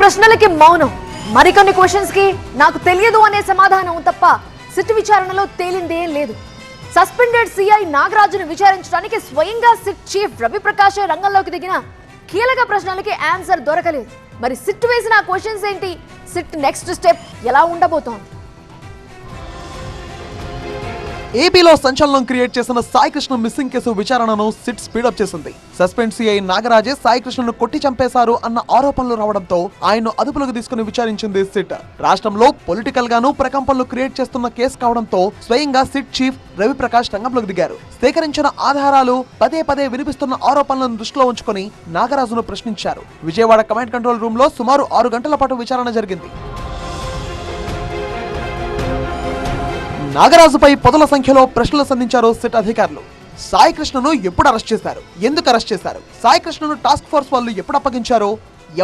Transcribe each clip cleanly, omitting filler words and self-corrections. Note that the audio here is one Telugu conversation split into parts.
ప్రశ్నలకి మౌనం, మరికొన్ని క్వశ్చన్స్ కి నాకు తెలియదు అనే సమాధానం తప్ప సిట్ విచారణలో తేలిందేం లేదు. సస్పెండెడ్ సిఐ నాగరాజును విచారించడానికి స్వయంగా సిట్ చీఫ్ రవి ప్రకాష్ రంగంలోకి దిగిన కీలక ప్రశ్నలకి ఆన్సర్ దొరకలేదు. మరి సిట్ వేసిన క్వశ్చన్స్ ఏంటి? సిట్ నెక్స్ట్ స్టెప్ ఎలా ఉండబోతోంది? ఏపీలో సంచలనం క్రియేట్ చేసిన సాయి కృష్ణ మిస్సింగ్ కేసు విచారణను సిట్ స్పీడప్ చేసింది. సస్పెండ్ సిఐ నాగరాజే సాయి కృష్ణను కొట్టి చంపేశారు అన్న ఆరోపణలు రావడంతో ఆయన్ను అదుపులోకి తీసుకుని విచారించింది సిట్. రాష్ట్రంలో పొలిటికల్ గాను ప్రకంపనలు క్రియేట్ చేస్తున్న కేసు కావడంతో స్వయంగా సిట్ చీఫ్ రవి ప్రకాష్ రంగంలోకి దిగారు. సేకరించిన ఆధారాలు, పదే పదే వినిపిస్తున్న ఆరోపణలను దృష్టిలో ఉంచుకొని నాగరాజును ప్రశ్నించారు. విజయవాడ కమాండ్ కంట్రోల్ రూమ్ లో సుమారు 6 గంటల పాటు విచారణ జరిగింది. నాగరాజుపై పదుల సంఖ్యలో ప్రశ్నలు సంధించారు సిట్ అధికారులు. సాయి కృష్ణను ఎప్పుడు అరెస్ట్ చేశారు? ఎందుకు అరెస్ట్ చేశారు? సాయి కృష్ణను టాస్క్ ఫోర్స్ వాళ్ళు ఎప్పుడు అప్పగించారు?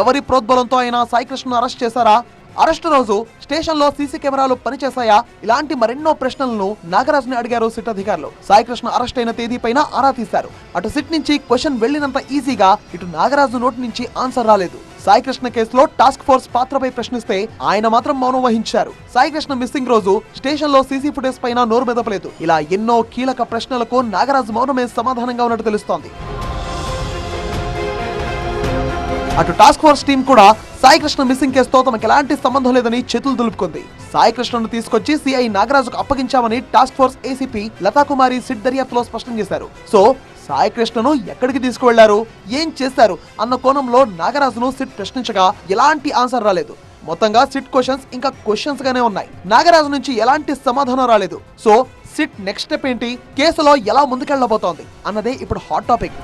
ఎవరి ప్రోద్బలంతో అయినా సాయి కృష్ణను అరెస్ట్ చేశారా? అరెస్ట్ రోజు స్టేషన్ లో సీసీ కెమెరాలు పనిచేశాయా? ఇలాంటి మరెన్నో ప్రశ్నలను నాగరాజుని అడిగారు సిట్ అధికారులు. సాయి కృష్ణ అరెస్ట్ అయిన తేదీ పైన ఆరా తీశారు. అటు సిట్ నుంచి క్వశ్చన్ వెళ్లినంత ఈజీగా ఇటు నాగరాజు నోటి నుంచి ఆన్సర్ రాలేదు. సాయి కృష్ణ కేసులో టాస్క్ ఫోర్స్ పాత్రపై ప్రశ్నిస్తే ఆయన మాత్రం మౌనం వహించారు. సాయి కృష్ణ మిస్సింగ్ రోజు స్టేషన్ లో సీసీ ఫుటేజ్ పైన నోరు మెదపలేదు. ఇలా ఎన్నో కీలక ప్రశ్నలకు నాగరాజు మౌనమే సమాధానంగా ఉన్నట్టు తెలుస్తోంది. అటు టాస్క్ ఫోర్స్ టీం కూడా సాయి కృష్ణ మిస్సింగ్ కేసుతో తమకు ఎలాంటి సంబంధం లేదని చేతులు దులుపుకుంది. సాయి కృష్ణను తీసుకొచ్చి CI నాగరాజుకు అప్పగించామని task force ACP Lathakumari SIT దర్యాప్తులో స్పష్టం చేశారు. సో సాయి కృష్ణను ఎక్కడికి తీసుకువెళ్లారు, ఏం చేశారు అన్న కోణంలో నాగరాజును సిట్ ప్రశ్నించగా ఎలాంటి ఆన్సర్ రాలేదు. మొత్తంగా సిట్ క్వశ్చన్స్ ఇంకా క్వశ్చన్స్ గానే ఉన్నాయి. నాగరాజు నుంచి ఎలాంటి సమాధానం రాలేదు. సో సిట్ నెక్స్ట్ స్టెప్ ఏంటి, కేసులో ఎలా ముందుకెళ్లబోతోంది అన్నదే ఇప్పుడు హాట్ టాపిక్.